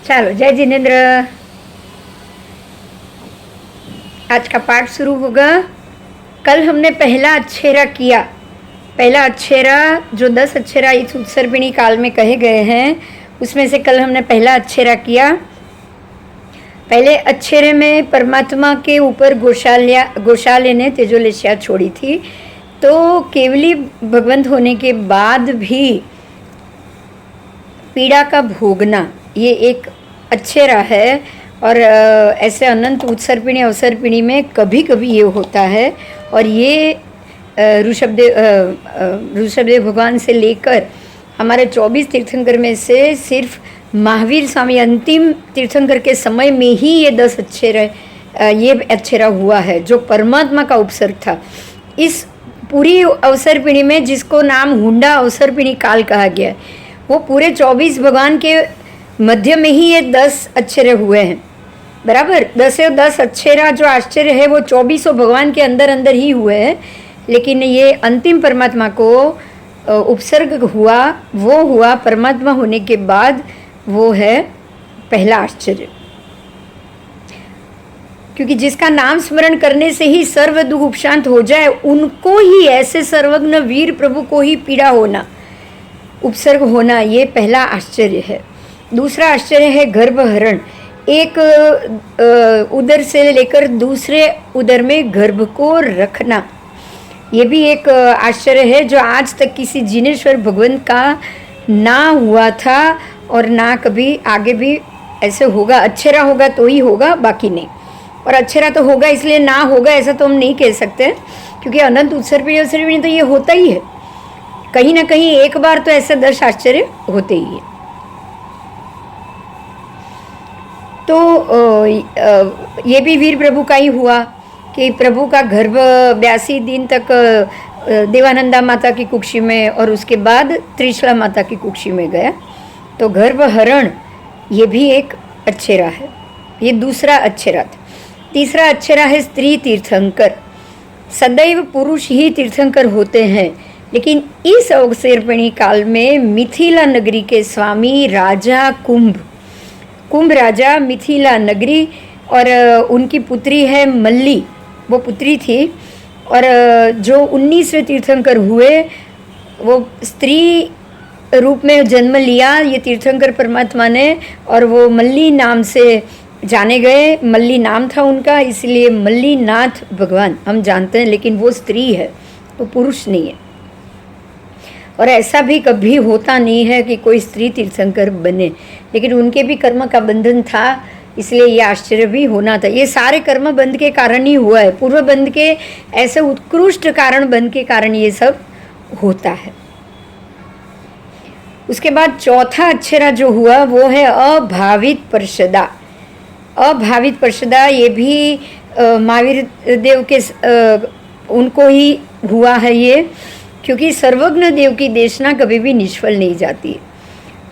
चलो जय जिनेन्द्र। आज का पाठ शुरू होगा। कल हमने पहला अक्षेरा किया। पहला अक्षेरा जो 10 अक्षेरा इस उत्सर्पिणी काल में कहे गए हैं, उसमें से कल हमने पहला अक्षेरा किया। पहले अक्षेरे में परमात्मा के ऊपर गोशाले ने तेजोलेशिया छोड़ी थी। तो केवली भगवंत होने के बाद भी पीड़ा का भोगना ये एक अक्षेरा है। और ऐसे अनंत उत्सर्पिणी अवसर्पिणी में कभी कभी ये होता है। और ये ऋषभदेव भगवान से लेकर हमारे 24 तीर्थंकर में से सिर्फ महावीर स्वामी अंतिम तीर्थंकर के समय में ही ये 10 अक्षेरा ये अक्षेरा हुआ है, जो परमात्मा का उपसर्ग था। इस पूरी अवसर्पिणी में, जिसको नाम हुंडा अवसर्पिणी काल कहा गया है, वो पूरे 24 भगवान के मध्य में ही ये 10 अक्षेरे हुए हैं। बराबर 10 अक्षेरा जो आश्चर्य है वो 24 भगवान के अंदर अंदर ही हुए हैं। लेकिन ये अंतिम परमात्मा को उपसर्ग हुआ, वो हुआ परमात्मा होने के बाद, वो है पहला आश्चर्य। क्योंकि जिसका नाम स्मरण करने से ही सर्व दुख उपशांत हो जाए, उनको ही, ऐसे सर्वज्ञ वीर प्रभु को ही पीड़ा होना, उपसर्ग होना, ये पहला आश्चर्य है। दूसरा आश्चर्य है गर्भहरण। एक उदर से लेकर दूसरे उदर में गर्भ को रखना, ये भी एक आश्चर्य है जो आज तक किसी जिनेश्वर भगवंत का ना हुआ था और ना कभी आगे भी ऐसे होगा। अक्षरा होगा तो ही होगा, बाकी नहीं। और अक्षरा तो होगा इसलिए ना होगा ऐसा तो हम नहीं कह सकते, क्योंकि अनंत उत्सर्पिणी तो ये होता ही है। कहीं ना कहीं एक बार तो ऐसे 10 आश्चर्य होते ही है। तो ये भी वीर प्रभु का ही हुआ कि प्रभु का गर्भ 82 दिन तक देवानंदा माता की कुक्षी में और उसके बाद त्रिशला माता की कुक्षी में गया। तो गर्भहरण ये भी एक अक्षेरा है। ये दूसरा अक्षेरा था। तीसरा अक्षेरा है स्त्री तीर्थंकर। सदैव पुरुष ही तीर्थंकर होते हैं, लेकिन इस अवसर्पिणी काल में मिथिला नगरी के स्वामी राजा कुंभ राजा मिथिला नगरी, और उनकी पुत्री है मल्ली, वो पुत्री थी। और जो 19वें तीर्थंकर हुए वो स्त्री रूप में जन्म लिया ये तीर्थंकर परमात्मा ने, और वो मल्ली नाम से जाने गए। मल्ली नाम था उनका, इसलिए मल्लीनाथ भगवान हम जानते हैं, लेकिन वो स्त्री है, वो पुरुष नहीं है। और ऐसा भी कभी होता नहीं है कि कोई स्त्री तीर्थंकर बने, लेकिन उनके भी कर्म का बंधन था, इसलिए ये आश्चर्य भी होना था। ये सारे कर्म बंध के कारण ही हुआ है, पूर्व बंध के ऐसे उत्कृष्ट कारण बंध के कारण ये सब होता है। उसके बाद चौथा अक्षरा जो हुआ वो है अभावित पर्षदा। अभावित पर्षदा ये भी महावीर देव के उनको ही हुआ है ये, क्योंकि सर्वज्ञ देव की देशना कभी भी निष्फल नहीं जाती।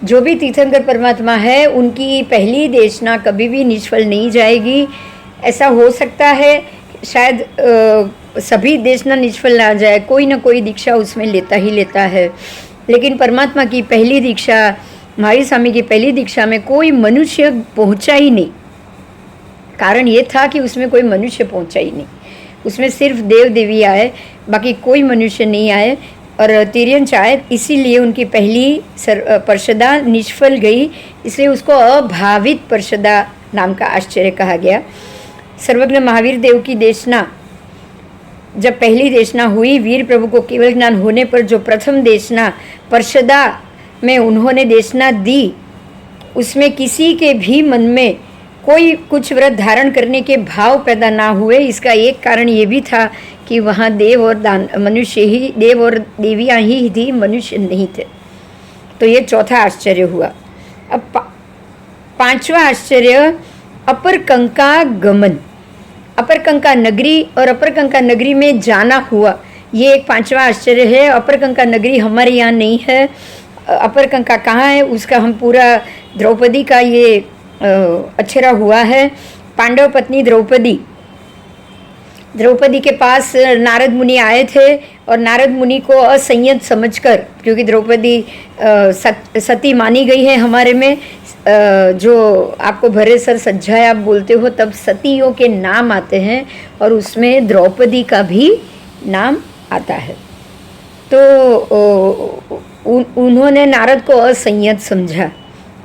जो भी तीर्थंकर परमात्मा है उनकी पहली देशना कभी भी निष्फल नहीं जाएगी। ऐसा हो सकता है शायद सभी देशना निष्फल ना जाए, कोई ना कोई दीक्षा उसमें लेता ही लेता है, लेकिन परमात्मा की पहली दीक्षा, महावीर स्वामी की पहली दीक्षा में कोई मनुष्य पहुंचा ही नहीं। कारण ये था कि उसमें कोई मनुष्य पहुंचा ही नहीं, उसमें सिर्फ देव देवी आए, बाकी कोई मनुष्य नहीं आए। और तिर्यंच आए, इसीलिए उनकी पहली पर्षदा निष्फल गई, इसलिए उसको अभावित पर्षदा नाम का आश्चर्य कहा गया। सर्वज्ञ महावीर देव की देशना, जब पहली देशना हुई वीर प्रभु को केवल ज्ञान होने पर, जो प्रथम देशना पर्षदा में उन्होंने देशना दी, उसमें किसी के भी मन में कोई कुछ व्रत धारण करने के भाव पैदा ना हुए। इसका एक कारण ये भी था कि वहाँ देव और मनुष्य ही, देव और देवियाँ ही थी, मनुष्य नहीं थे। तो ये चौथा आश्चर्य हुआ। अब पांचवा आश्चर्य अपरकंका गमन। अपरकंका नगरी और अपरकंका नगरी में जाना हुआ, ये एक पांचवा आश्चर्य है। अपरकंका नगरी हमारे यहाँ नहीं है। अपरकंका कहाँ है उसका हम पूरा, द्रौपदी का ये अक्षरा हुआ है। पांडव पत्नी द्रौपदी के पास नारद मुनि आए थे, और नारद मुनि को असंयत समझकर, क्योंकि द्रौपदी सती मानी गई है हमारे में, जो आपको भरे सर सज्जाए आप बोलते हो, तब सतियों के नाम आते हैं और उसमें द्रौपदी का भी नाम आता है। तो उन्होंने नारद को असंयत समझा।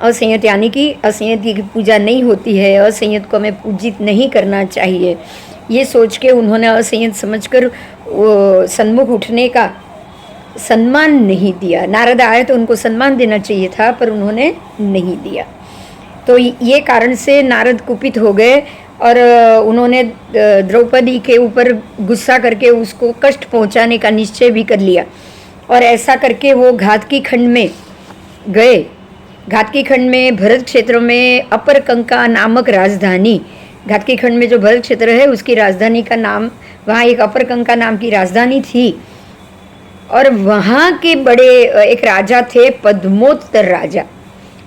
असंयत यानी कि असंयत की पूजा नहीं होती है, असंयत को हमें पूजित नहीं करना चाहिए, ये सोच के उन्होंने असंयत समझकर सन्मुख उठने का सम्मान नहीं दिया। नारद आए तो उनको सम्मान देना चाहिए था, पर उन्होंने नहीं दिया। तो ये कारण से नारद कुपित हो गए और उन्होंने द्रौपदी के ऊपर गुस्सा करके उसको कष्ट पहुंचाने का निश्चय भी कर लिया। और ऐसा करके वो घातकी खंड में गए। घातकी खंड में भरत क्षेत्र में अपरकंका नामक राजधानी, घातकी खंड में जो भरत क्षेत्र है उसकी राजधानी का नाम, वहाँ एक अपरकंका नाम की राजधानी थी। और वहाँ के बड़े एक राजा थे पद्मोत्तर राजा।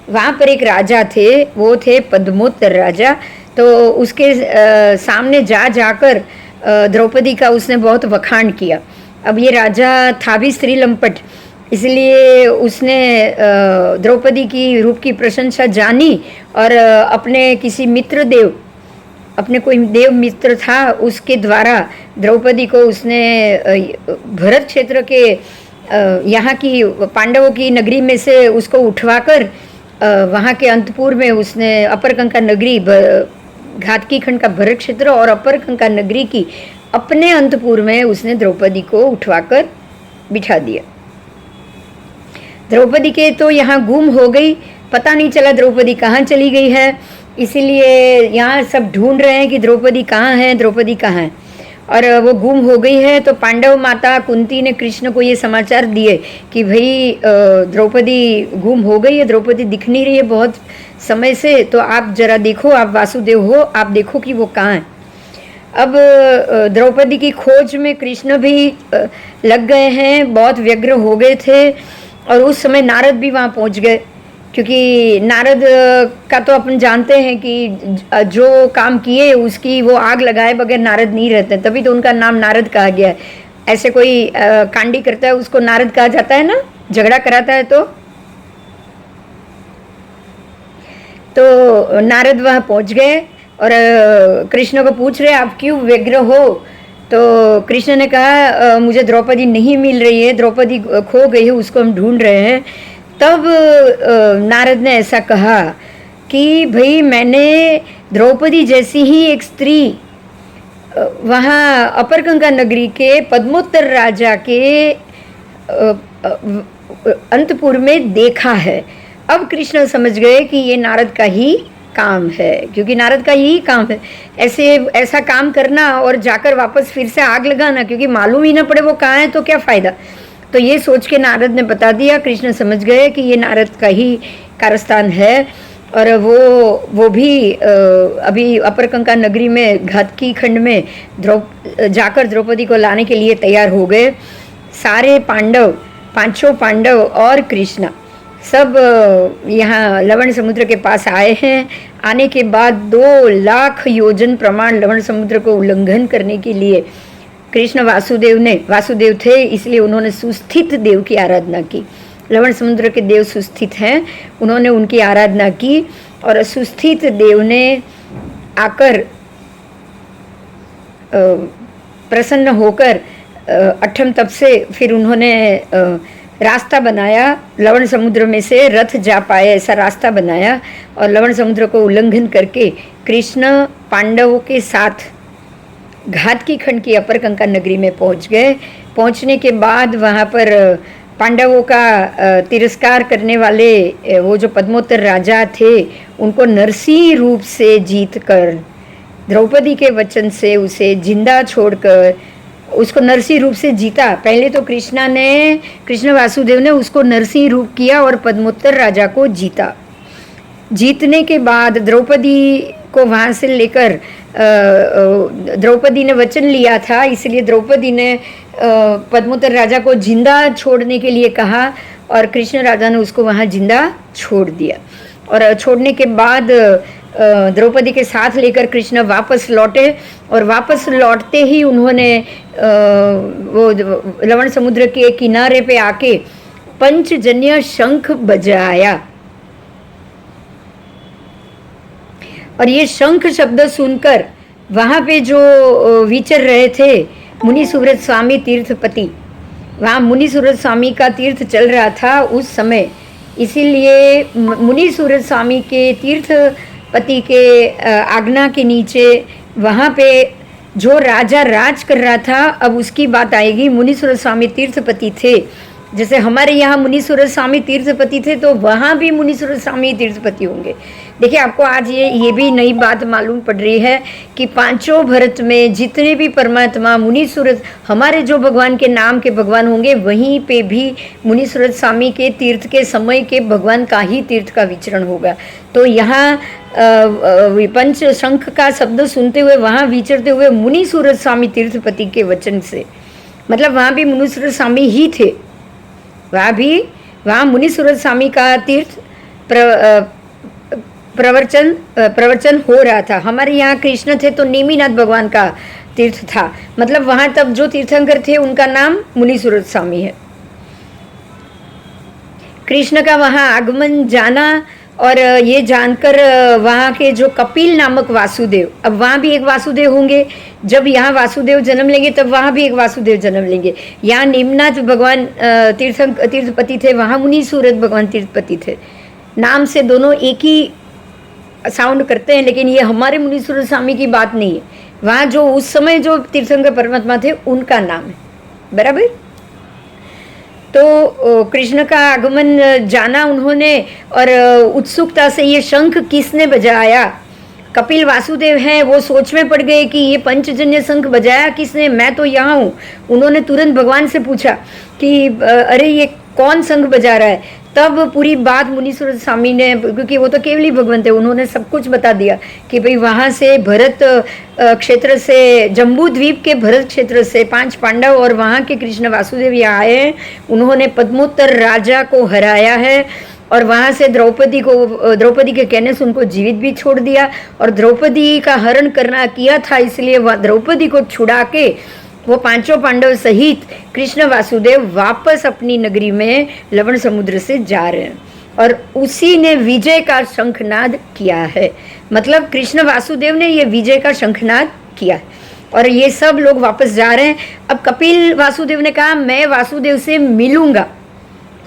वहाँ पर एक राजा थे, वो थे पद्मोत्तर राजा। तो उसके सामने जाकर द्रौपदी का उसने बहुत वखाण किया। अब ये राजा था भी स्त्री लंपट, इसलिए उसने द्रौपदी की रूप की प्रशंसा जानी और अपने किसी मित्र देव, अपने कोई देव मित्र था, उसके द्वारा द्रौपदी को उसने भरत क्षेत्र के यहाँ की पांडवों की नगरी में से उसको उठवाकर वहाँ के अंतपुर में उसने अपरकंका नगरी, घातकी खंड का भरत क्षेत्र और अपरकंका नगरी की अपने अंतपुर में उसने द्रौपदी को उठवाकर बिठा दिया। द्रौपदी के तो यहाँ गुम हो गई, पता नहीं चला द्रौपदी कहाँ चली गई है। इसीलिए यहाँ सब ढूंढ रहे हैं कि द्रौपदी कहाँ है, द्रौपदी कहाँ है, और वो गुम हो गई है। तो पांडव माता कुंती ने कृष्ण को ये समाचार दिए कि भाई द्रौपदी गुम हो गई है, द्रौपदी दिख नहीं रही है बहुत समय से, तो आप जरा देखो, आप वासुदेव हो, आप देखो कि वो कहाँ है। अब द्रौपदी की खोज में कृष्ण भी लग गए हैं, बहुत व्यग्र हो गए थे। और उस समय नारद भी वहाँ पहुँच गए, क्योंकि नारद का तो अपन जानते हैं कि जो काम किए उसकी वो आग लगाए बगैर नारद नहीं रहते, तभी तो उनका नाम नारद कहा गया है। ऐसे कोई कांडी करता है उसको नारद कहा जाता है ना, झगड़ा कराता है तो नारद वहाँ पहुँच गए और कृष्ण को पूछ रहे आप क्यों व्यग्र हो। तो कृष्ण ने कहा मुझे द्रौपदी नहीं मिल रही है, द्रौपदी खो गई है, उसको हम ढूंढ रहे हैं। तब नारद ने ऐसा कहा कि भाई मैंने द्रौपदी जैसी ही एक स्त्री वहाँ अपरकंका नगरी के पद्मोत्तर राजा के अंतपुर में देखा है। अब कृष्ण समझ गए कि ये नारद का ही काम है, क्योंकि नारद का यही काम है ऐसा काम करना और जाकर वापस फिर से आग लगाना, क्योंकि मालूम ही ना पड़े वो कहाँ है तो क्या फ़ायदा। तो ये सोच के नारद ने बता दिया, कृष्ण समझ गए कि ये नारद का ही कारस्थान है। और वो भी अभी अपरकंका नगरी में घातकी खंड में जाकर द्रौपदी को लाने के लिए तैयार हो गए। सारे पांडव, पांचों पांडव और कृष्ण सब यहाँ लवण समुद्र के पास आए हैं। आने के बाद 2 लाख योजन प्रमाण लवण समुद्र को उल्लंघन करने के लिए कृष्ण वासुदेव थे, इसलिए उन्होंने सुस्थित देव की आराधना की। लवण समुद्र के देव सुस्थित हैं, उन्होंने उनकी आराधना की और सुस्थित देव ने आकर प्रसन्न होकर अठम तप से फिर उन्होंने रास्ता बनाया, लवण समुद्र में से रथ जा पाए ऐसा रास्ता बनाया और लवण समुद्र को उल्लंघन करके कृष्ण पांडवों के साथ घातकी खंड की अपरकंका नगरी में पहुंच गए। पहुंचने के बाद वहां पर पांडवों का तिरस्कार करने वाले वो जो पद्मोत्तर राजा थे, उनको नरसिंह रूप से जीत कर, द्रौपदी के वचन से उसे जिंदा छोड़कर उसको नरसिंह रूप से जीता। पहले तो कृष्ण वासुदेव ने उसको नरसिंह रूप किया और पद्मोत्तर राजा को जीता। जीतने के बाद द्रौपदी को वहाँ से लेकर, द्रौपदी ने वचन लिया था, इसलिए द्रौपदी ने पद्मोत्तर राजा को जिंदा छोड़ने के लिए कहा और कृष्ण राजा ने उसको वहाँ जिंदा छोड़ दिया। और छोड़ने के बाद द्रौपदी के साथ लेकर कृष्ण वापस लौटे और वापस लौटते ही उन्होंने वो लवण समुद्र के किनारे पे आके पंचजन्य शंख बजाया। और ये शंख शब्द सुनकर वहाँ पे जो विचर रहे थे मुनि सुव्रत स्वामी तीर्थपति, वहाँ मुनि सुव्रत स्वामी का तीर्थ चल रहा था उस समय, इसीलिए मुनि सुव्रत स्वामी के तीर्थपति के आज्ञा के नीचे वहाँ पे जो राजा राज कर रहा था, अब उसकी बात आएगी। मुनि सुव्रत स्वामी तीर्थपति थे, जैसे हमारे यहाँ मुनि सुव्रत स्वामी तीर्थपति थे तो वहाँ भी मुनि सुव्रत स्वामी तीर्थपति होंगे। देखिए आपको आज ये भी नई बात मालूम पड़ रही है कि पांचों भारत में जितने भी परमात्मा मुनि सुव्रत, हमारे जो भगवान के नाम के भगवान होंगे, वहीं पे भी मुनि सुव्रत स्वामी के तीर्थ के समय के भगवान का ही तीर्थ का विचरण होगा। तो यहाँ पंच शंख का शब्द सुनते हुए वहाँ विचरते हुए मुनि सुव्रत स्वामी तीर्थपति के वचन से, मतलब वहाँ भी मुनि सुव्रत स्वामी ही थे, वहाँ मुनि सुव्रत स्वामी का तीर्थ प्रवचन हो रहा था। हमारे यहाँ कृष्ण थे तो नेमिनाथ भगवान का तीर्थ था, मतलब वहाँ तब जो तीर्थंकर थे उनका नाम मुनि सुव्रत स्वामी है। कृष्ण का वहाँ आगमन जाना और ये जानकर वहाँ के जो कपिल नामक वासुदेव, अब वहाँ भी एक वासुदेव होंगे, जब यहाँ वासुदेव जन्म लेंगे तब वहाँ भी एक वासुदेव जन्म लेंगे। यहाँ नेमिनाथ भगवान तीर्थपति थे, वहाँ मुनि सुव्रत भगवान तीर्थपति थे। नाम से दोनों एक ही साउंड करते हैं, लेकिन ये हमारे मुनि सुव्रत स्वामी की बात नहीं है। वहाँ जो उस समय जो तीर्थंकर परमात्मा थे उनका नाम है, बराबर। तो कृष्ण का आगमन जाना उन्होंने, और उत्सुकता से ये शंख किसने बजाया, कपिल वासुदेव हैं, वो सोच में पड़ गए कि ये पंचजन्य शंख बजाया किसने, मैं तो यहाँ हूँ। उन्होंने तुरंत भगवान से पूछा कि अरे ये कौन शंख बजा रहा है। तब पूरी बात मुनि सुव्रत स्वामी ने, क्योंकि वो तो केवली भगवान थे, उन्होंने सब कुछ बता दिया कि भाई वहाँ से भरत क्षेत्र से, जम्बू द्वीप के भरत क्षेत्र से 5 पांडव और वहाँ के कृष्ण वासुदेव यहाँ आए हैं। उन्होंने पद्मोत्तर राजा को हराया है और वहाँ से द्रौपदी के कहने से उनको जीवित भी छोड़ दिया, और द्रौपदी का हरण करना किया था, इसलिए वह द्रौपदी को छुड़ा के वो 5 पांडव सहित कृष्ण वासुदेव वापस अपनी नगरी में लवण समुद्र से जा रहे हैं, और उसी ने विजय का शंखनाद किया है। मतलब कृष्ण वासुदेव ने ये विजय का शंखनाद किया है और ये सब लोग वापस जा रहे हैं। अब कपिल वासुदेव ने कहा मैं वासुदेव से मिलूंगा।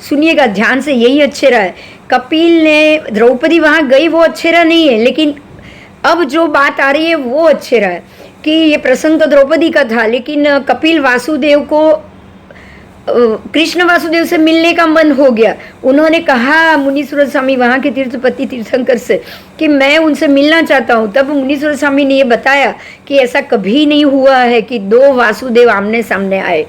सुनिएगा ध्यान से, यही अक्षरा है। कपिल ने, द्रौपदी वहाँ गई वो अक्षरा नहीं है, लेकिन अब जो बात आ रही है वो अक्षरा है कि ये प्रसंग तो द्रौपदी का था, लेकिन कपिल वासुदेव को कृष्ण वासुदेव से मिलने का मन हो गया। उन्होंने कहा मुनि सुव्रत स्वामी वहाँ के तीर्थपति तीर्थंकर से कि मैं उनसे मिलना चाहता हूँ। तब मुनि सुव्रत स्वामी ने ये बताया कि ऐसा कभी नहीं हुआ है कि 2 वासुदेव आमने सामने आए।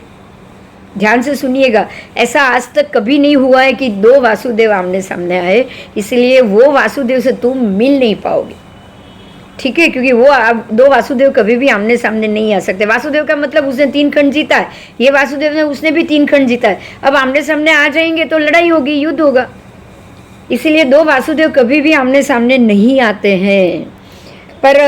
ध्यान से सुनिएगा, ऐसा आज तक कभी नहीं हुआ है कि 2 वासुदेव आमने सामने आए, इसलिए वो वासुदेव से तुम मिल नहीं पाओगे, ठीक है, क्योंकि वो 2 वासुदेव कभी भी आमने सामने नहीं आ सकते। वासुदेव का मतलब उसने 3 खंड जीता है, ये वासुदेव ने, उसने भी 3 खंड जीता है। अब आमने सामने आ जाएंगे तो लड़ाई होगी, युद्ध होगा, इसीलिए 2 वासुदेव कभी भी आमने सामने नहीं आते हैं। पर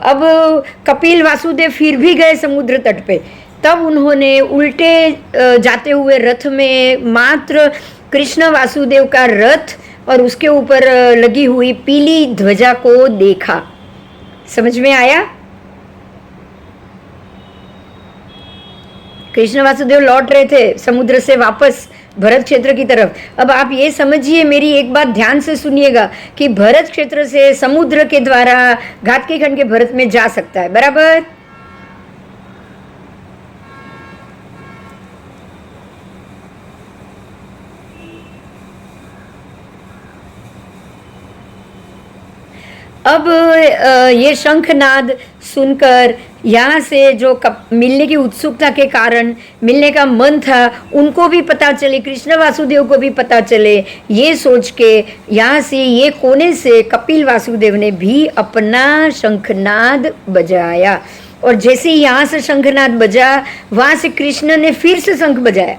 अब कपिल वासुदेव फिर भी गए समुद्र तट पे, तब उन्होंने उल्टे जाते हुए रथ में मात्र कृष्ण वासुदेव का रथ और उसके ऊपर लगी हुई पीली ध्वजा को देखा। समझ में आया? कृष्ण वासुदेव लौट रहे थे समुद्र से वापस भरत क्षेत्र की तरफ। अब आप ये समझिए, मेरी एक बात ध्यान से सुनिएगा कि भरत क्षेत्र से समुद्र के द्वारा घाटकी खंड के भरत में जा सकता है, बराबर। अब ये शंखनाद सुनकर यहाँ से जो मिलने की उत्सुकता के कारण, मिलने का मन था, उनको भी पता चले, कृष्ण वासुदेव को भी पता चले, ये सोच के यहाँ से, ये कोने से कपिल वासुदेव ने भी अपना शंखनाद बजाया। और जैसे ही यहाँ से शंखनाद बजा, वहाँ से कृष्ण ने फिर से शंख बजाया।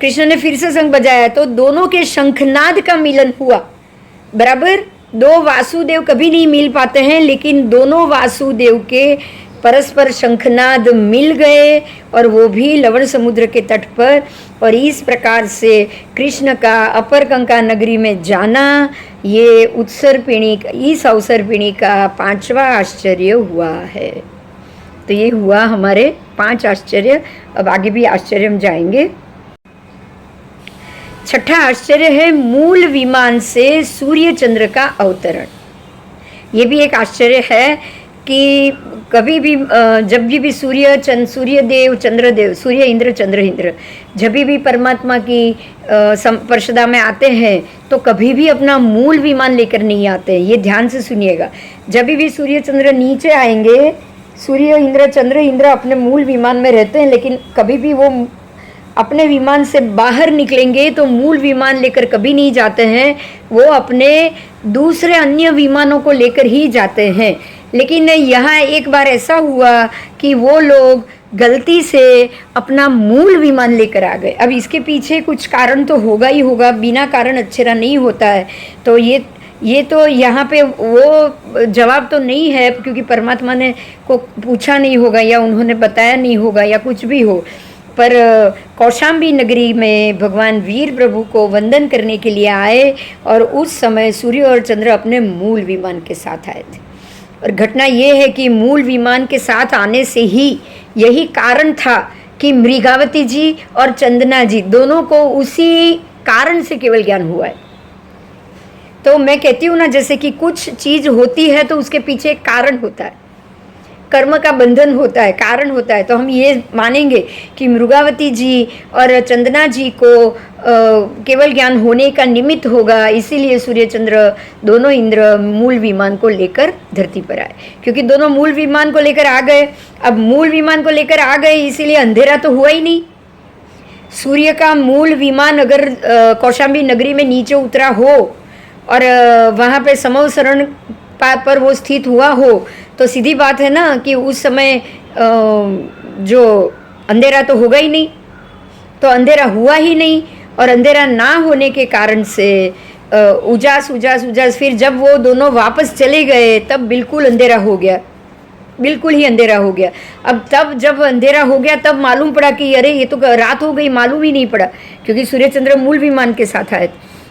कृष्ण ने फिर से शंख बजाया तो दोनों के शंखनाद का मिलन हुआ, बराबर। 2 वासुदेव कभी नहीं मिल पाते हैं, लेकिन दोनों वासुदेव के परस्पर शंखनाद मिल गए और वो भी लवण समुद्र के तट पर, और इस प्रकार से कृष्ण का अपरकंका नगरी में जाना ये उत्सर्पिणी इस अवसर्पिणी का 5वां आश्चर्य हुआ है। तो ये हुआ हमारे 5 आश्चर्य। अब आगे भी आश्चर्य हम जाएंगे। 6ठा आश्चर्य है मूल विमान से सूर्य चंद्र का अवतरण। ये भी एक आश्चर्य है कि कभी भी जब भी सूर्यदेव चंद्रदेव, सूर्य इंद्र चंद्र इंद्र जब भी परमात्मा की परिषदा में आते हैं तो कभी भी अपना मूल विमान लेकर नहीं आते। ये ध्यान से सुनिएगा। जब भी सूर्य चंद्र नीचे आएंगे, सूर्य इंद्र चंद्र इंद्र अपने मूल विमान में रहते हैं, लेकिन कभी भी वो अपने विमान से बाहर निकलेंगे तो मूल विमान लेकर कभी नहीं जाते हैं, वो अपने दूसरे अन्य विमानों को लेकर ही जाते हैं। लेकिन यहाँ एक बार ऐसा हुआ कि वो लोग गलती से अपना मूल विमान लेकर आ गए। अब इसके पीछे कुछ कारण तो होगा ही होगा, बिना कारण अक्षरा नहीं होता है। तो ये तो यहाँ पे वो जवाब तो नहीं है, क्योंकि परमात्मा ने को पूछा नहीं होगा या उन्होंने बताया नहीं होगा या कुछ भी हो। पर कौशाम्बी नगरी में भगवान वीर प्रभु को वंदन करने के लिए आए और उस समय सूर्य और चंद्र अपने मूल विमान के साथ आए थे। और घटना ये है कि मूल विमान के साथ आने से ही यही कारण था कि मृगावती जी और चंदना जी दोनों को उसी कारण से केवल ज्ञान हुआ है। तो मैं कहती हूँ ना, जैसे कि कुछ चीज़ होती है तो उसके पीछे एक कारण होता है, कर्म का बंधन होता है, कारण होता है। तो हम ये मानेंगे कि मृगावती जी और चंदना जी को केवल ज्ञान होने का निमित्त होगा, इसीलिए सूर्य चंद्र दोनों इंद्र मूल विमान को लेकर धरती पर आए, क्योंकि दोनों मूल विमान को लेकर आ गए। अब मूल विमान को लेकर आ गए इसीलिए अंधेरा तो हुआ ही नहीं। सूर्य का मूल विमान अगर कौशाम्बी नगरी में नीचे उतरा हो और वहाँ पे समवसरण पर वो स्थित हुआ हो तो सीधी बात है ना कि उस समय जो अंधेरा तो होगा ही नहीं। तो अंधेरा हुआ ही नहीं, और अंधेरा ना होने के कारण से उजास फिर जब वो दोनों वापस चले गए तब बिल्कुल अंधेरा हो गया, बिल्कुल ही अंधेरा हो गया। अब तब जब अंधेरा हो गया तब मालूम पड़ा कि अरे ये तो रात हो गई, मालूम ही नहीं पड़ा, क्योंकि सूर्य चंद्र मूल विमान के साथ आए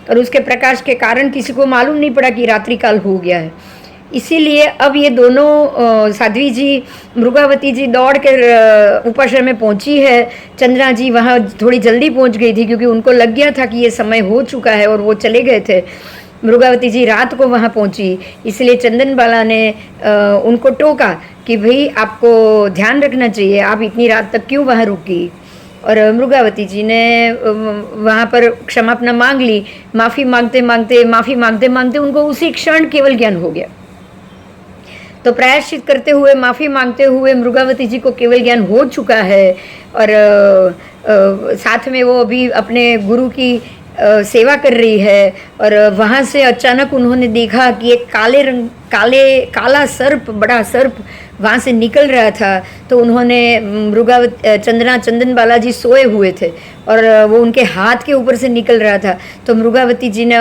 और उसके प्रकाश के कारण किसी को मालूम नहीं पड़ा कि रात्रि काल हो गया है। इसीलिए अब ये दोनों साध्वी जी, मृगावती जी दौड़ कर उपाश्रय में पहुंची है। चंद्रा जी वहाँ थोड़ी जल्दी पहुंच गई थी क्योंकि उनको लग गया था कि ये समय हो चुका है और वो चले गए थे। मृगावती जी रात को वहाँ पहुंची, इसलिए चंदन बाला ने उनको टोका कि भाई आपको ध्यान रखना चाहिए, आप इतनी रात तक क्यों वहाँ रुकी। और मृगावती जी ने वहाँ पर क्षमापना मांग ली। माफ़ी मांगते मांगते उनको उसी क्षण केवल ज्ञान हो गया। तो प्रायश्चित करते हुए, माफ़ी मांगते हुए मृगावती जी को केवल ज्ञान हो चुका है। और साथ में वो अभी अपने गुरु की सेवा कर रही है। और वहाँ से अचानक उन्होंने देखा कि एक काला सर्प, बड़ा सर्प वहाँ से निकल रहा था। तो उन्होंने चंदन बालाजी सोए हुए थे और वो उनके हाथ के ऊपर से निकल रहा था। तो मृगावती जी ने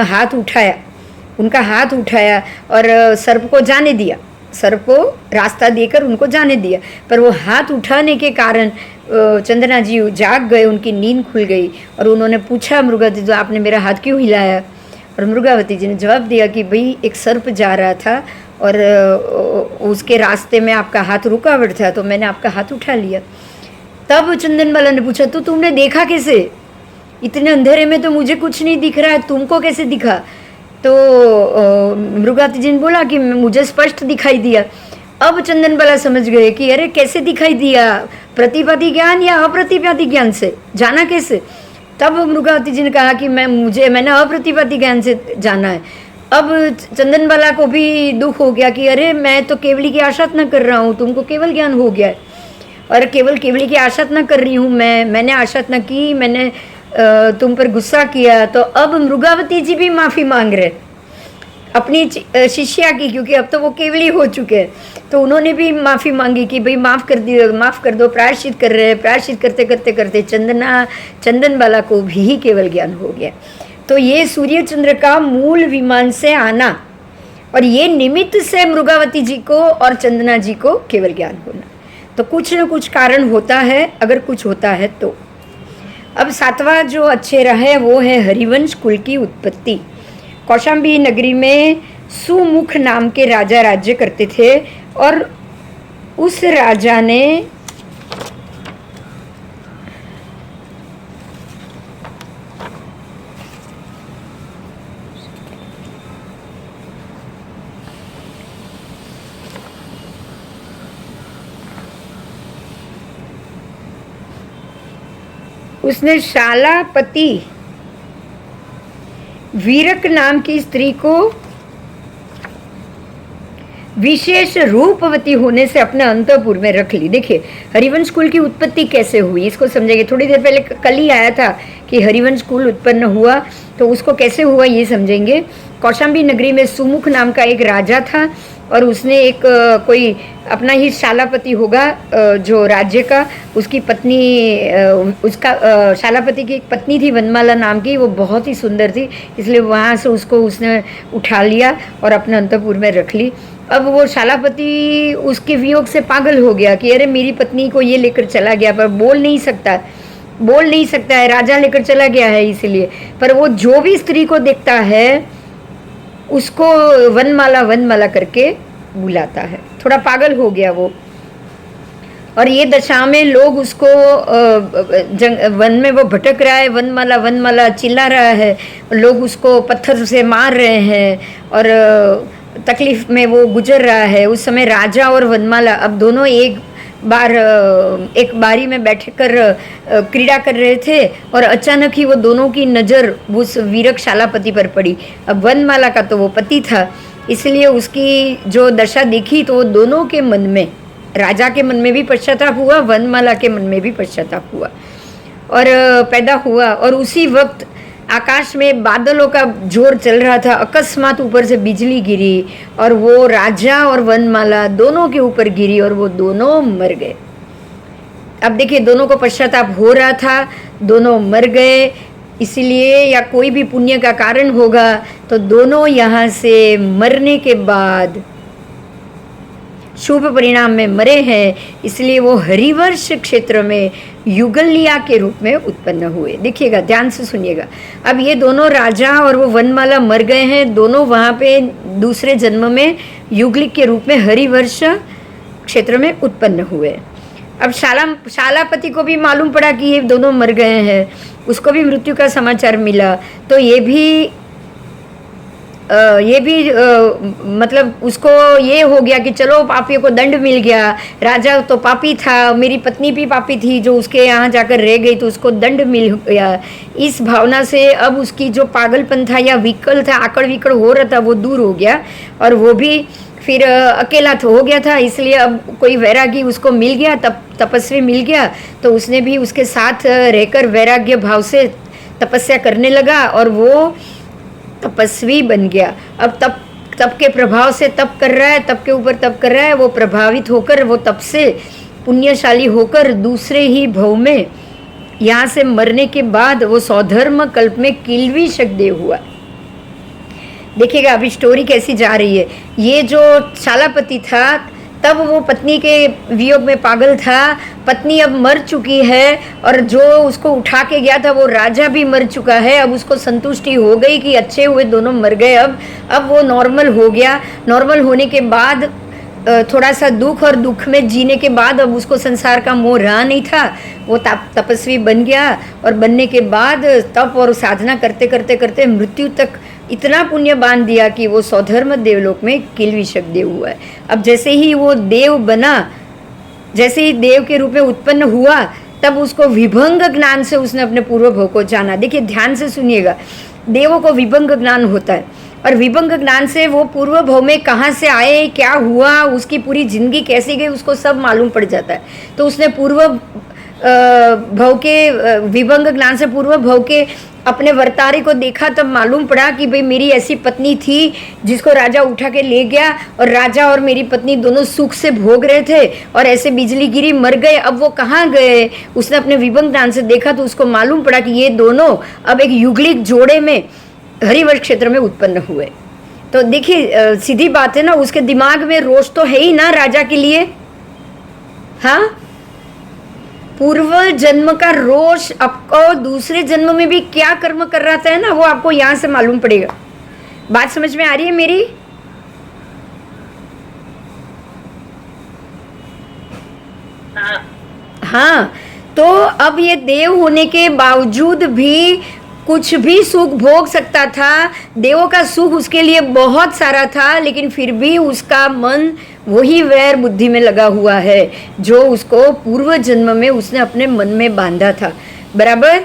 उनका हाथ उठाया और सर्प को जाने दिया, सर्प को रास्ता देकर उनको जाने दिया। पर वो हाथ उठाने के कारण चंदना जी जाग गए, उनकी नींद खुल गई। और उन्होंने पूछा मृगावती जी, आपने मेरा हाथ क्यों हिलाया? और मृगावती जी ने जवाब दिया कि भाई एक सर्प जा रहा था और उसके रास्ते में आपका हाथ रुकावट था, तो मैंने आपका हाथ उठा लिया। तब चंदन बाला ने पूछा, तो तुमने देखा कैसे? इतने अंधेरे में तो मुझे कुछ नहीं दिख रहा है, तुमको कैसे दिखा? तो मृगावती जी ने बोला कि मुझे स्पष्ट दिखाई दिया। अब चंदन बाला समझ गए कि अरे कैसे दिखाई दिया, प्रतिपादी ज्ञान या अप्रतिपादी ज्ञान से, जाना कैसे? तब मृगावती जी ने कहा कि मैंने अप्रतिपादी ज्ञान से जाना है। अब चंदन बाला को भी दुख हो गया कि अरे मैं तो केवली की आशा न कर रहा हूँ, तुमको केवल ज्ञान हो गया है। और केवली की आशा न कर रही हूँ मैंने आशा न की, मैंने तुम पर गुस्सा किया। तो अब मृगावती जी भी माफ़ी मांग रहे अपनी शिष्या की, क्योंकि अब तो वो केवली हो चुके हैं। तो उन्होंने भी माफ़ी मांगी कि भाई माफ़ कर दो, प्रायश्चित कर रहे हैं। प्रायश्चित करते करते चंदन बाला को भी केवल ज्ञान हो गया। तो ये सूर्य चंद्र का मूल विमान से आना और ये निमित्त से मृगावती जी को और चंदना जी को केवल ज्ञान होना। तो कुछ न कुछ कारण होता है, अगर कुछ होता है तो। अब 7वां जो अच्छेरा है वो है हरिवंश कुल की उत्पत्ति। कौशाम्बी नगरी में सुमुख नाम के राजा राज्य करते थे और उस राजा ने उसने शालापति वीरक नाम की स्त्री को विशेष रूपवती होने से अपने अंतःपुर में रख ली। देखिए हरिवंश कुल की उत्पत्ति कैसे हुई इसको समझेंगे। थोड़ी देर पहले कल ही आया था कि हरिवंश कुल उत्पन्न हुआ, तो उसको कैसे हुआ ये समझेंगे। कौशाम्बी नगरी में सुमुख नाम का एक राजा था और उसने एक कोई अपना ही शालापति होगा जो राज्य का, उसकी पत्नी उसका शालापति की एक पत्नी थी वनमाला नाम की, वो बहुत ही सुंदर थी, इसलिए वहाँ से उसको उसने उठा लिया और अपने अंतःपुर में रख ली। अब वो शालापति उसके वियोग से पागल हो गया कि अरे मेरी पत्नी को ये लेकर चला गया, पर बोल नहीं सकता है, राजा लेकर चला गया है इसलिए। पर वो जो भी स्त्री को देखता है उसको वनमाला करके बुलाता है। थोड़ा पागल हो गया वो, और ये दशा में लोग उसको वन में वो भटक रहा है, वनमाला चिल्ला रहा है, लोग उसको पत्थर से मार रहे हैं और तकलीफ में वो गुजर रहा है। उस समय राजा और वनमाला अब दोनों एक बारी में बैठकर क्रीड़ा कर रहे थे और अचानक ही वो दोनों की नज़र उस वीरक शालापति पर पड़ी। अब वनमाला का तो वो पति था, इसलिए उसकी जो दशा देखी तो वो दोनों के मन में, राजा के मन में भी पश्चाताप हुआ, वनमाला के मन में भी पश्चाताप हुआ और पैदा हुआ। और उसी वक्त आकाश में बादलों का जोर चल रहा था, अकस्मात ऊपर से बिजली गिरी और वो राजा और वनमाला दोनों के ऊपर गिरी और वो दोनों मर गए। अब देखिए दोनों को पश्चाताप हो रहा था, दोनों मर गए, इसलिए या कोई भी पुण्य का कारण होगा तो दोनों यहाँ से मरने के बाद शुभ परिणाम में मरे हैं, इसलिए वो हरिवर्ष क्षेत्र में युगलिया के रूप में उत्पन्न हुए। देखिएगा, ध्यान से सुनिएगा। अब ये दोनों राजा और वो वनमाला मर गए हैं, दोनों वहाँ पे दूसरे जन्म में युगलिक के रूप में हरिवर्ष क्षेत्र में उत्पन्न हुए। अब शालापति को भी मालूम पड़ा कि ये दोनों मर गए हैं, उसको भी मृत्यु का समाचार मिला, तो ये भी मतलब उसको ये हो गया कि चलो पापियों को दंड मिल गया, राजा तो पापी था, मेरी पत्नी भी पापी थी जो उसके यहाँ जाकर रह गई तो उसको दंड मिल गया। इस भावना से अब उसकी जो पागलपन था या विकल था, आकड़ विकड़ हो रहा था, वो दूर हो गया और वो भी फिर अकेला तो हो गया था, इसलिए अब कोई वैरागी उसको मिल गया, तपस्वी मिल गया, तो उसने भी उसके साथ रहकर वैराग्य भाव से तपस्या करने लगा और वो तपस्वी बन गया। अब तप के प्रभाव से तप कर रहा है, तप के ऊपर तप कर रहा है, वो प्रभावित होकर वो तप से पुण्यशाली होकर दूसरे ही भव में यहाँ से मरने के बाद वो सौधर्म कल्प में किल्विषक देव हुआ। देखिएगा अभी स्टोरी कैसी जा रही है। ये जो शालापति था तब वो पत्नी के वियोग में पागल था, पत्नी अब मर चुकी है और जो उसको उठा के गया था वो राजा भी मर चुका है। अब उसको संतुष्टि हो गई कि अच्छे हुए दोनों मर गए, अब वो नॉर्मल हो गया। नॉर्मल होने के बाद थोड़ा सा दुख और दुख में जीने के बाद अब उसको संसार का मोह रहा नहीं था, वो तपस्वी बन गया और बनने के बाद तप और साधना करते करते करते मृत्यु तक इतना पुण्य बांध दिया कि वो सौधर्म देवलोक में किल्विषक देव हुआ है। अब जैसे ही वो देव बना, जैसे ही देव के रूप में उत्पन्न हुआ, तब उसको विभंग ज्ञान से उसने अपने पूर्व भव को जाना। देखिए ध्यान से सुनिएगा, देवों को विभंग ज्ञान होता है और विभंग ज्ञान से वो पूर्व भव में कहाँ से आए, क्या हुआ, उसकी पूरी जिंदगी कैसी गई, उसको सब मालूम पड़ जाता है। तो उसने पूर्व भव के विभंग ज्ञान से पूर्व भव के अपने वर्तारे को देखा, तब मालूम पड़ा कि भाई मेरी ऐसी पत्नी थी जिसको राजा उठा के ले गया और राजा और मेरी पत्नी दोनों सुख से भोग रहे थे और ऐसे बिजली गिरी, मर गए। अब वो कहाँ गए, उसने अपने विभंग ज्ञान से देखा तो उसको मालूम पड़ा कि ये दोनों अब एक युगलिक जोड़े में हरिवर्ष क्षेत्र में उत्पन्न हुए। तो देखिए सीधी बात है ना, उसके दिमाग में रोष तो है ही ना राजा के लिए, हाँ, पूर्व जन्म का रोष आपको दूसरे जन्म में भी क्या कर्म कर रहा था ना, वो आपको यहाँ से मालूम पड़ेगा। बात समझ में आ रही है मेरी? हाँ, तो अब ये देव होने के बावजूद भी कुछ भी सुख भोग सकता था, देवों का सुख उसके लिए बहुत सारा था, लेकिन फिर भी उसका मन वही वैर बुद्धि में लगा हुआ है जो उसको पूर्व जन्म में उसने अपने मन में बांधा था। बराबर?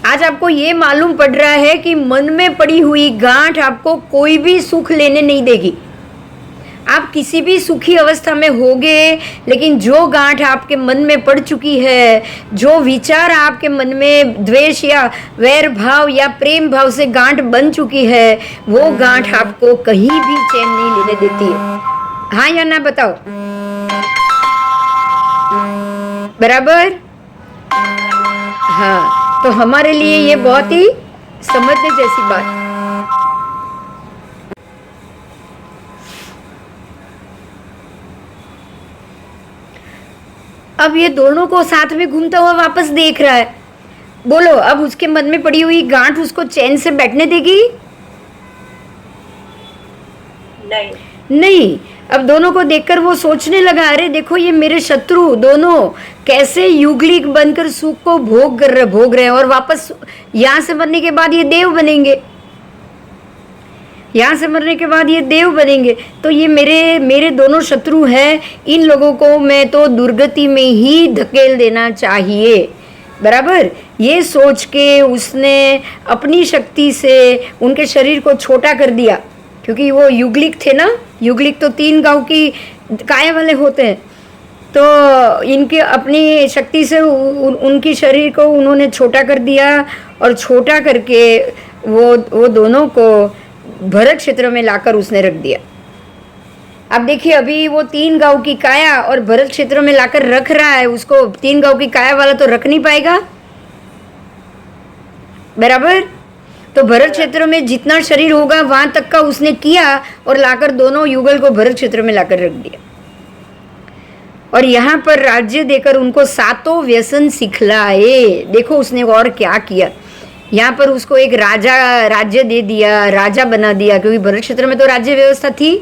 आज आपको ये मालूम पड़ रहा है कि मन में पड़ी हुई गांठ आपको कोई भी सुख लेने नहीं देगी। आप किसी भी सुखी अवस्था में होगे, लेकिन जो गांठ आपके मन में पड़ चुकी है, जो विचार आपके मन में द्वेष या वैर भाव या प्रेम भाव से गांठ बन चुकी है, वो गांठ आपको कहीं भी चैन नहीं लेने देती है। हाँ या ना बताओ? बराबर? हाँ, तो हमारे लिए ये बहुत ही समझने जैसी बात। अब ये दोनों को साथ में घूमता हुआ वापस देख रहा है। बोलो, अब उसके मन में पड़ी हुई गांठ उसको चैन से बैठने देगी? नहीं। नहीं। अब दोनों को देखकर वो सोचने लगा, अरे देखो ये मेरे शत्रु दोनों कैसे युगलिक बनकर सुख को भोग रहे हैं, और वापस यहाँ से मरने के बाद ये देव बनेंगे। यहाँ से मरने के बाद ये देव बनेंगे, तो ये मेरे दोनों शत्रु हैं, इन लोगों को मैं तो दुर्गति में ही धकेल देना चाहिए। बराबर? ये सोच के उसने अपनी शक्ति से उनके शरीर को छोटा कर दिया, क्योंकि वो युगलिक थे ना। युगलिक तो 3 गांव की काया वाले होते हैं, तो इनके अपनी शक्ति से उनकी शरीर को उन्होंने छोटा कर दिया, और छोटा करके वो दोनों को भरत क्षेत्र में लाकर उसने रख दिया। अब देखिए, अभी वो 3 गांव की काया और भरत क्षेत्र में लाकर रख रहा है उसको। 3 गांव की काया वाला तो रख नहीं पाएगा। बराबर? तो भरत क्षेत्र में जितना शरीर होगा वहां तक का उसने किया, और लाकर दोनों युगल को भरत क्षेत्र में लाकर रख दिया, और यहाँ पर राज्य देकर उनको 7 व्यसन सिखलाए। देखो उसने और क्या किया। यहाँ पर उसको एक राज्य दे दिया, राजा बना दिया, क्योंकि भरत क्षेत्र में तो राज्य व्यवस्था थी।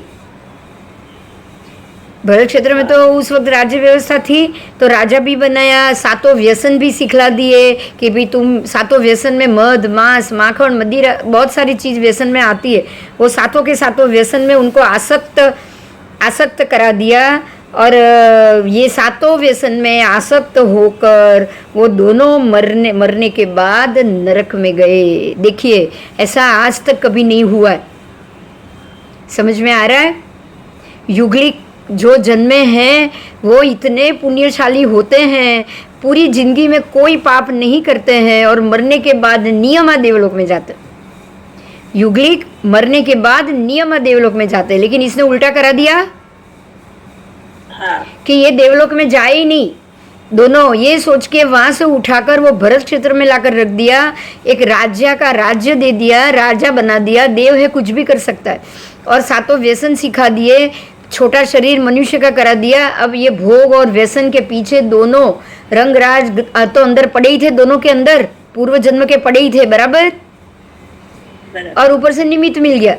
भरत क्षेत्र में तो उस वक्त राज्य व्यवस्था थी, तो राजा भी बनाया, 7 व्यसन भी सिखला दिए कि भाई तुम 7 व्यसन में मध, मांस, माखन, मदिरा, बहुत सारी चीज़ व्यसन में आती है। वो 7 के 7 व्यसन में उनको आसक्त करा दिया, और ये 7 व्यसन में आसक्त होकर वो दोनों मरने के बाद नरक में गए। देखिए, ऐसा आज तक कभी नहीं हुआ है। समझ में आ रहा है? युगलिक जो जन्मे हैं वो इतने पुण्यशाली होते हैं, पूरी जिंदगी में कोई पाप नहीं करते हैं, और मरने के बाद नियमा देवलोक में जाते हैं। युगलिक मरने के बाद नियमा देवलोक में जाते हैं, लेकिन इसने उल्टा करा दिया कि ये देवलोक में जाए ही नहीं। दोनों ये सोच के वहां से उठाकर वो भरत क्षेत्र में लाकर रख दिया, एक राज्य दे दिया, राजा बना दिया, देव है कुछ भी कर सकता है, और 7 व्यसन सिखा दिए, छोटा शरीर मनुष्य का करा दिया। अब ये भोग और व्यसन के पीछे दोनों रंगराज तो अंदर पड़े ही थे, दोनों के अंदर पूर्व जन्म के पड़े ही थे। बराबर? और ऊपर से निमित्त मिल गया,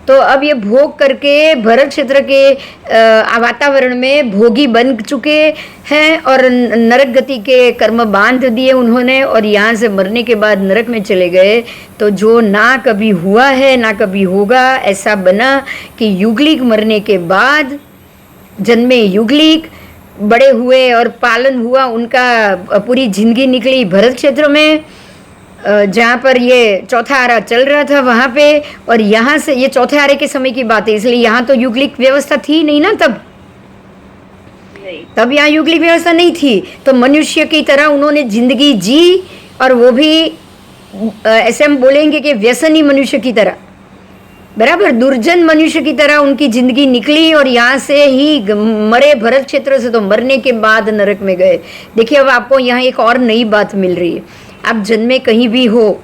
तो अब ये भोग करके भरत क्षेत्र के वातावरण में भोगी बन चुके हैं, और नरक गति के कर्म बांध दिए उन्होंने, और यहाँ से मरने के बाद नरक में चले गए। तो जो ना कभी हुआ है ना कभी होगा, ऐसा बना कि युगलिक मरने के बाद जन्मे युगलिक, बड़े हुए और पालन हुआ उनका, पूरी जिंदगी निकली भरत क्षेत्र में, जहाँ पर ये चौथा आरा चल रहा था वहाँ पे। और यहाँ से ये चौथे आरे के समय की बात है, इसलिए यहाँ तो युगलिक व्यवस्था थी नहीं ना तब यहाँ युगलिक व्यवस्था नहीं थी। तो मनुष्य की तरह उन्होंने जिंदगी जी, और वो भी ऐसे हम बोलेंगे कि व्यसनी मनुष्य की तरह। बराबर? दुर्जन मनुष्य की तरह उनकी जिंदगी निकली, और यहाँ से ही मरे भरत क्षेत्र से, तो मरने के बाद नरक में गए। देखिए, अब आपको यहाँ एक और नई बात मिल रही है। आप जन्मे कहीं भी हो,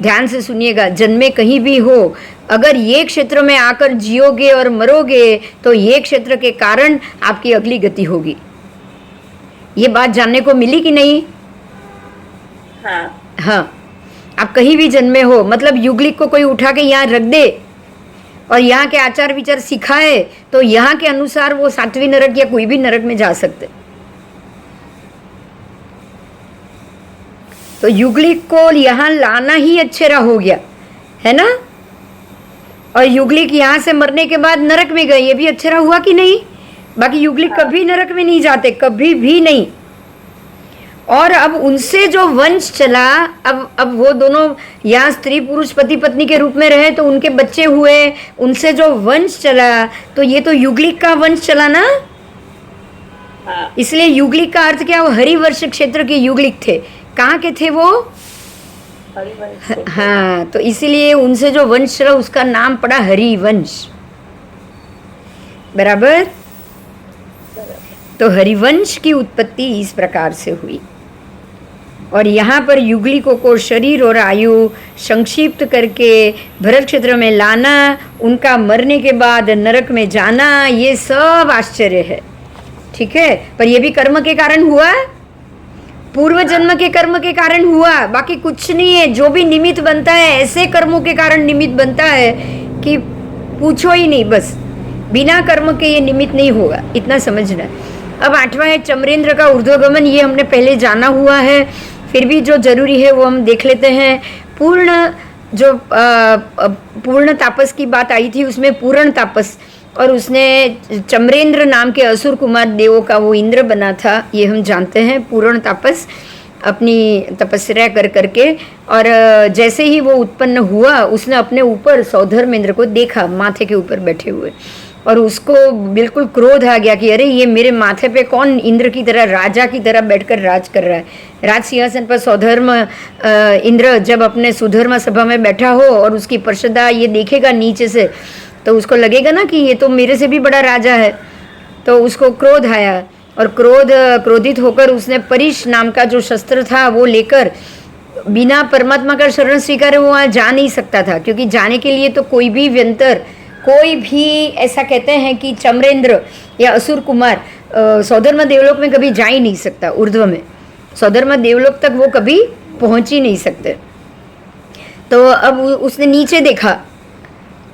ध्यान से सुनिएगा, जन्मे कहीं भी हो, अगर ये क्षेत्र में आकर जियोगे और मरोगे तो ये क्षेत्र के कारण आपकी अगली गति होगी। ये बात जानने को मिली कि नहीं? हाँ, आप कहीं भी जन्मे हो, मतलब युगलिक को कोई उठा के यहाँ रख दे और यहाँ के आचार विचार सिखाए तो यहाँ के अनुसार वो 7वीं नरक या कोई भी नरक में जा सकते। तो युगलिक को यहाँ लाना ही अच्छेरा हो गया है ना। और युगलिक यहाँ से मरने के बाद नरक में गए, ये भी अच्छेरा हुआ कि नहीं? बाकी युगलिक कभी नरक में नहीं जाते, कभी भी नहीं। और अब उनसे जो वंश चला, अब वो दोनों यहाँ स्त्री पुरुष पति पत्नी के रूप में रहे तो उनके बच्चे हुए, उनसे जो वंश चला तो ये तो युगलिक का वंश चला ना। इसलिए युगलिक का अर्थ क्या? वो हरिवर्ष क्षेत्र के युगलिक थे। कहाँ के थे वो? हाँ, तो इसीलिए उनसे जो वंश चला उसका नाम पड़ा हरिवंश। बराबर। तो हरिवंश की उत्पत्ति इस प्रकार से हुई। और यहाँ पर युगलिकों को शरीर और आयु संक्षिप्त करके भरत क्षेत्र में लाना, उनका मरने के बाद नरक में जाना, ये सब आश्चर्य है। ठीक है, पर ये भी कर्म के कारण हुआ, पूर्व जन्म के कर्म के कारण हुआ, बाकी कुछ नहीं है। जो भी निमित्त बनता है ऐसे कर्मों के कारण निमित्त बनता है कि पूछो ही नहीं, बस बिना कर्म के ये निमित्त नहीं होगा, इतना समझना है। अब 8वां है चमरेंद्र का ऊर्ध्वगमन। ये हमने पहले जाना हुआ है, फिर भी जो जरूरी है वो हम देख लेते हैं। पूर्ण तापस की बात आई थी, उसमें पूर्ण तापस, और उसने चमरेंद्र नाम के असुर कुमार देवों का वो इंद्र बना था, ये हम जानते हैं। पूर्ण तापस अपनी तपस्या कर करके, और जैसे ही वो उत्पन्न हुआ उसने अपने ऊपर सौधर्मेंद्र को देखा माथे के ऊपर बैठे हुए, और उसको बिल्कुल क्रोध आ गया कि अरे ये मेरे माथे पे कौन इंद्र की तरह, राजा की तरह बैठकर राज कर रहा है। राज सिंहासन पर सौधर्म इंद्र जब अपने सुधर्म सभा में बैठा हो और उसकी पर्षदा ये देखेगा नीचे से, तो उसको लगेगा ना कि ये तो मेरे से भी बड़ा राजा है। तो उसको क्रोध आया, और क्रोधित होकर उसने परिश नाम का जो शस्त्र था वो लेकर, बिना परमात्मा का शरण स्वीकारे वो वहाँ जा नहीं सकता था, क्योंकि जाने के लिए तो कोई भी व्यंतर, कोई भी, ऐसा कहते हैं कि चमरेंद्र या असुर कुमार सौधर्म देवलोक में कभी जा ही नहीं सकता। ऊर्ध्व में सौधर्म देवलोक तक वो कभी पहुंच ही नहीं सकते। तो अब उसने नीचे देखा,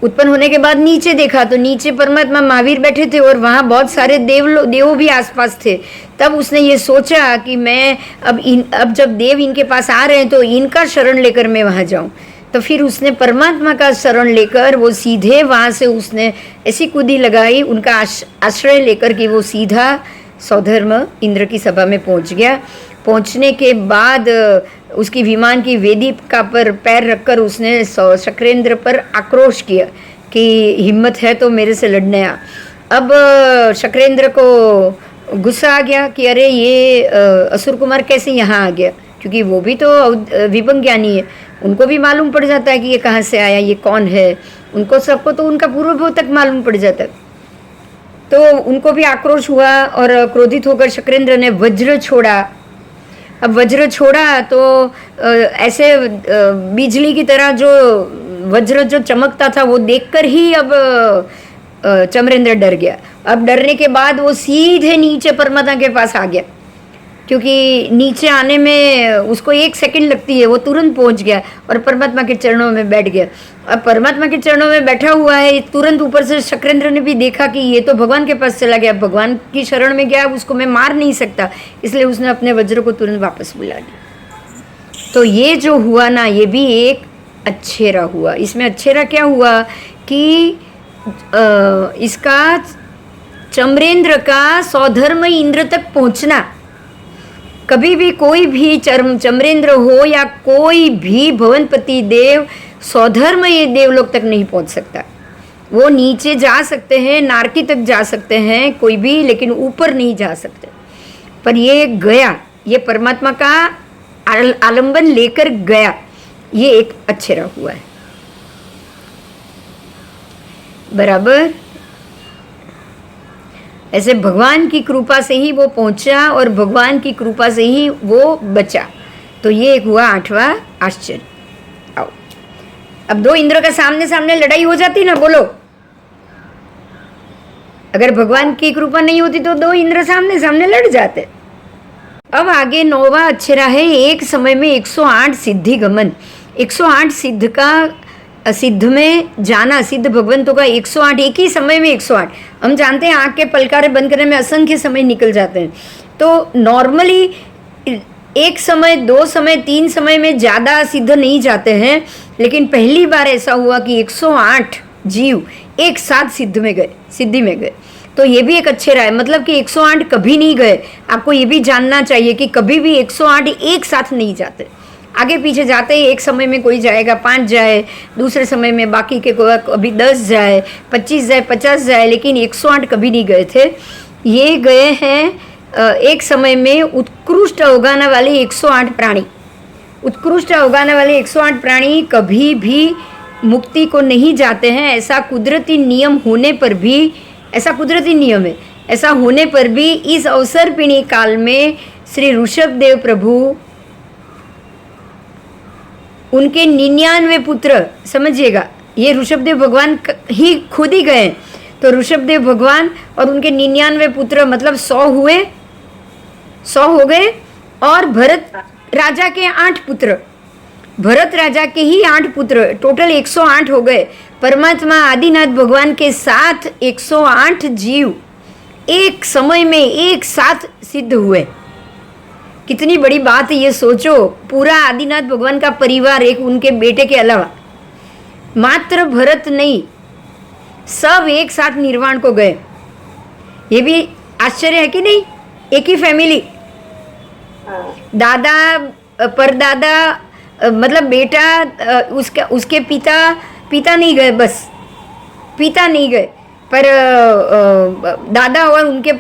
उत्पन्न होने के बाद नीचे देखा तो नीचे परमात्मा महावीर बैठे थे और वहाँ बहुत सारे देव भी आसपास थे। तब उसने ये सोचा कि मैं अब जब देव इनके पास आ रहे हैं तो इनका शरण लेकर मैं वहाँ जाऊँ। तो फिर उसने परमात्मा का शरण लेकर वो सीधे वहाँ से उसने ऐसी कूदी लगाई, उनका आश्रय लेकर कि वो सीधा सौधर्म इंद्र की सभा में पहुँच गया। पहुँचने के बाद उसकी विमान की वेदी का पर पैर रखकर उसने शक्रेंद्र पर आक्रोश किया कि हिम्मत है तो मेरे से लड़ने आ। अब शक्रेंद्र को गुस्सा आ गया कि अरे ये असुर कुमार कैसे यहाँ आ गया, क्योंकि वो भी तो विभंग ज्ञानी है, उनको भी मालूम पड़ जाता है कि ये कहाँ से आया, ये कौन है। उनको सबको तो उनका पूर्वभाव तक मालूम पड़ जाता है। तो उनको भी आक्रोश हुआ और क्रोधित होकर शक्रेंद्र ने वज्र छोड़ा। अब वज्र छोड़ा तो ऐसे बिजली की तरह जो वज्र जो चमकता था वो देखकर ही अब चमरेंद्र डर गया। अब डरने के बाद वो सीधे नीचे परमात्मा के पास आ गया, क्योंकि नीचे आने में उसको 1 सेकंड लगती है, वो तुरंत पहुंच गया और परमात्मा के चरणों में बैठ गया। अब परमात्मा के चरणों में बैठा हुआ है, तुरंत ऊपर से शक्रेंद्र ने भी देखा कि ये तो भगवान के पास चला गया, भगवान की शरण में गया, उसको मैं मार नहीं सकता, इसलिए उसने अपने वज्र को तुरंत वापस बुला लिया। तो ये जो हुआ ना, ये भी एक अच्छेरा हुआ। इसमें अच्छेरा क्या हुआ कि इसका चमरेंद्र का सौधर्म इंद्र तक पहुंचना, कभी भी कोई भी चमरेंद्र हो या कोई भी भवनपति देव सौधर्म ये देवलोक तक नहीं पहुंच सकता। वो नीचे जा सकते हैं, नारकी तक जा सकते हैं कोई भी, लेकिन ऊपर नहीं जा सकते। पर ये गया, ये परमात्मा का आलंबन लेकर गया, ये एक अच्छेरा हुआ है। बराबर। ऐसे भगवान की कृपा से ही वो पहुंचा और भगवान की कृपा से ही वो बचा। तो ये एक हुआ 8वां आश्चर्य। आओ अब दो इंद्र का सामने सामने लड़ाई हो जाती ना, बोलो, अगर भगवान की कृपा नहीं होती तो दो इंद्र सामने सामने लड़ जाते। अब आगे 9वां अक्षरा है, एक समय में 108 सिद्धि गमन। 108 सिद्ध का, सिद्ध में जाना, सिद्ध भगवंतों का 108, एक ही समय में 108। हम जानते हैं आँख के पलकारे बंद करने में असंख्य समय निकल जाते हैं, तो नॉर्मली एक समय, 2 समय, 3 समय में ज़्यादा सिद्ध नहीं जाते हैं, लेकिन पहली बार ऐसा हुआ कि 108 जीव एक साथ सिद्ध में गए, सिद्धि में गए। तो ये भी एक अच्छे राय, मतलब कि 108 कभी नहीं गए। आपको ये भी जानना चाहिए कि कभी भी 108 एक साथ नहीं जाते, आगे पीछे जाते हैं। एक समय में कोई जाएगा 5 जाए, दूसरे समय में बाकी के कभी 10 जाए, 25 जाए, 50 जाए, लेकिन 108 कभी नहीं गए थे। ये गए हैं एक समय में उत्कृष्ट अवगाना वाले 108 प्राणी। उत्कृष्ट अवगाना वाले 108 प्राणी कभी भी मुक्ति को नहीं जाते हैं। ऐसा कुदरती नियम होने पर भी, ऐसा कुदरती नियम है, ऐसा होने पर भी इस अवसरपिणी काल में श्री ऋषभदेव प्रभु, उनके 99 पुत्र, समझिएगा ये ऋषभदेव भगवान ही खुद ही गए, तो ऋषभदेव भगवान और उनके 99 पुत्र मतलब 100 हुए, 100 हो गए। और भरत राजा के 8 पुत्र, भरत राजा के ही 8 पुत्र, टोटल 108 हो गए। परमात्मा आदिनाथ भगवान के साथ 108 जीव एक समय में एक साथ सिद्ध हुए। कितनी बड़ी बात है ये सोचो, पूरा आदिनाथ भगवान का परिवार, एक उनके बेटे के अलावा, मात्र भरत नहीं, सब एक साथ निर्वाण को गए। ये भी आश्चर्य है कि नहीं? एक ही फैमिली, दादा परदादा, मतलब बेटा, उसके पिता नहीं गए, बस पिता नहीं गए, पर दादा और उनके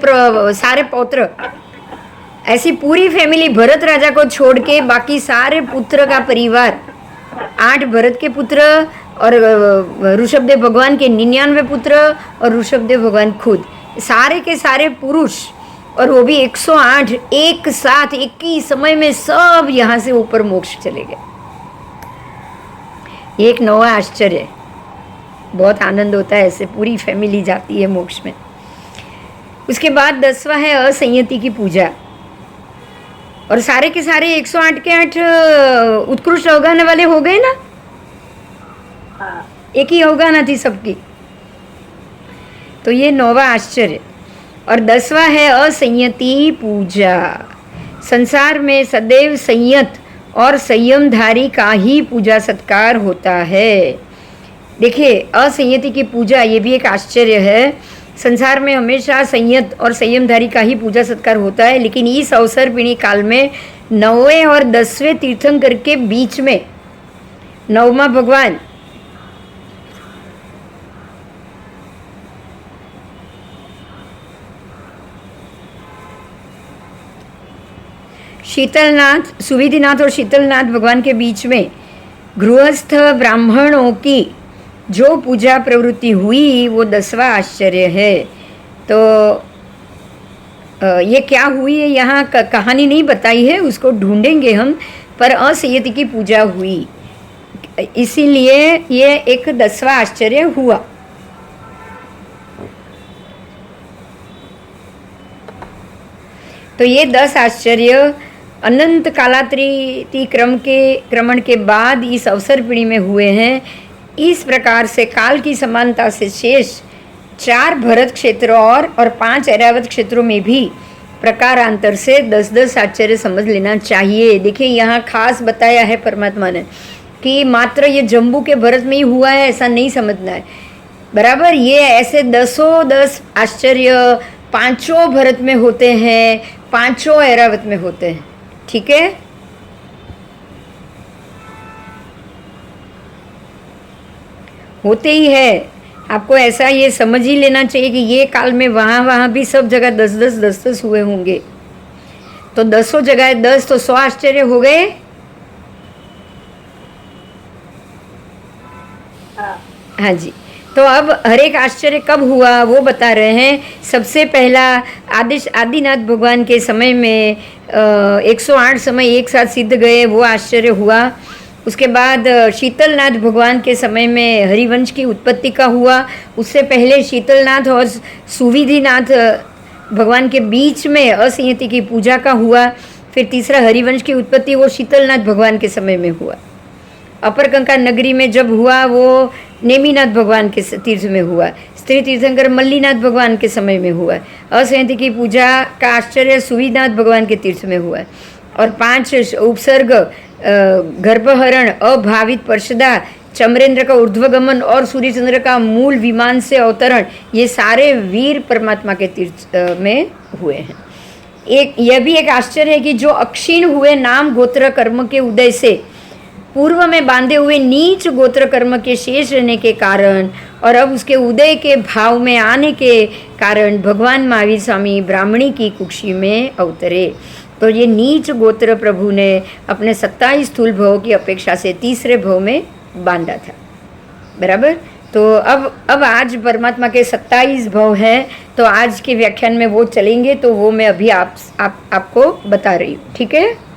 सारे पौत्र, ऐसी पूरी फैमिली भरत राजा को छोड़ के बाकी सारे पुत्र का परिवार, 8 भरत के पुत्र और ऋषभदेव भगवान के 99 पुत्र और ऋषभदेव भगवान खुद, सारे के सारे पुरुष, और वो भी 108 एक साथ एक ही समय में सब यहाँ से ऊपर मोक्ष चले गए। एक नवा आश्चर्य है, बहुत आनंद होता है, ऐसे पूरी फैमिली जाती है मोक्ष में। उसके बाद 10वां है असंयति की पूजा, और सारे के सारे 108 के 8 उत्कृष्ट अवगाना वाले हो गए ना, एक ही अवगाना थी सबकी, तो ये 9वां आश्चर्य। और 10वां है असंयति पूजा। संसार में सदैव संयत और संयमधारी का ही पूजा सत्कार होता है। देखिए, असंयति की पूजा, ये भी एक आश्चर्य है। संसार में हमेशा संयत और संयमधारी का ही पूजा सत्कार होता है, लेकिन इस अवसरपिणी काल में 9वें और 10वें तीर्थंकर के बीच में 9वां भगवान, शीतलनाथ, सुविधिनाथ और शीतलनाथ भगवान के बीच में गृहस्थ ब्राह्मणों की जो पूजा प्रवृत्ति हुई वो 10वां आश्चर्य है। तो ये क्या हुई है यहाँ कहानी नहीं बताई है, उसको ढूंढेंगे हम, पर असंयति की पूजा हुई, इसीलिए ये एक 10वां आश्चर्य हुआ। तो ये 10 आश्चर्य अनंत कालातीत क्रमण के बाद इस अवसरपिणी में हुए हैं। इस प्रकार से काल की समानता से शेष 4 भरत क्षेत्र और 5 ऐरावत क्षेत्रों में भी प्रकारांतर से 10-10 आश्चर्य समझ लेना चाहिए। देखिए, यहाँ खास बताया है परमात्मा ने कि मात्र ये जम्बू के भरत में ही हुआ है ऐसा नहीं समझना है, बराबर। ये ऐसे 10 आश्चर्य 5 भरत में होते हैं, 5 ऐरावत में होते हैं, ठीक है। होते ही है, आपको ऐसा ये समझ ही लेना चाहिए कि ये काल में वहाँ भी सब जगह 10-10 हुए होंगे। तो 10 जगह 10 तो 100 आश्चर्य हो गए। हाँ जी। तो अब हर एक आश्चर्य कब हुआ वो बता रहे हैं। सबसे पहला आदिनाथ भगवान के समय में 108 समय एक साथ सिद्ध गए, वो आश्चर्य हुआ। उसके बाद शीतलनाथ भगवान के समय में हरिवंश की उत्पत्ति का हुआ। उससे पहले शीतलनाथ और सुविधिनाथ भगवान के बीच में असंयति की पूजा का हुआ। फिर तीसरा हरिवंश की उत्पत्ति वो शीतलनाथ भगवान के समय में हुआ। अपरकंका नगरी में जब हुआ वो नेमिनाथ भगवान के तीर्थ में हुआ। स्त्री तीर्थंकर मल्लीनाथ भगवान के समय में हुआ। असंयति की पूजा का आश्चर्य सुविनाथ भगवान के तीर्थ में हुआ। और 5 उपसर्ग गर्भहरण, अभावित पर्षदा, चमरेंद्र का ऊर्ध्वगमन और सूर्यचंद्र का मूल विमान से अवतरण, ये सारे वीर परमात्मा के तीर्थ में हुए हैं। एक यह भी एक आश्चर्य है कि जो अक्षीण हुए नाम गोत्र कर्म के उदय से पूर्व में बांधे हुए नीच गोत्र कर्म के शेष रहने के कारण और अब उसके उदय के भाव में आने के कारण भगवान महावीर स्वामी ब्राह्मणी की कुक्षी में अवतरे। तो ये नीच गोत्र प्रभु ने अपने 27 स्थूल भव की अपेक्षा से तीसरे भव में बांधा था, बराबर। तो अब आज परमात्मा के 27 भव हैं, तो आज के व्याख्यान में वो चलेंगे, तो वो मैं अभी आपको बता रही हूँ, ठीक है।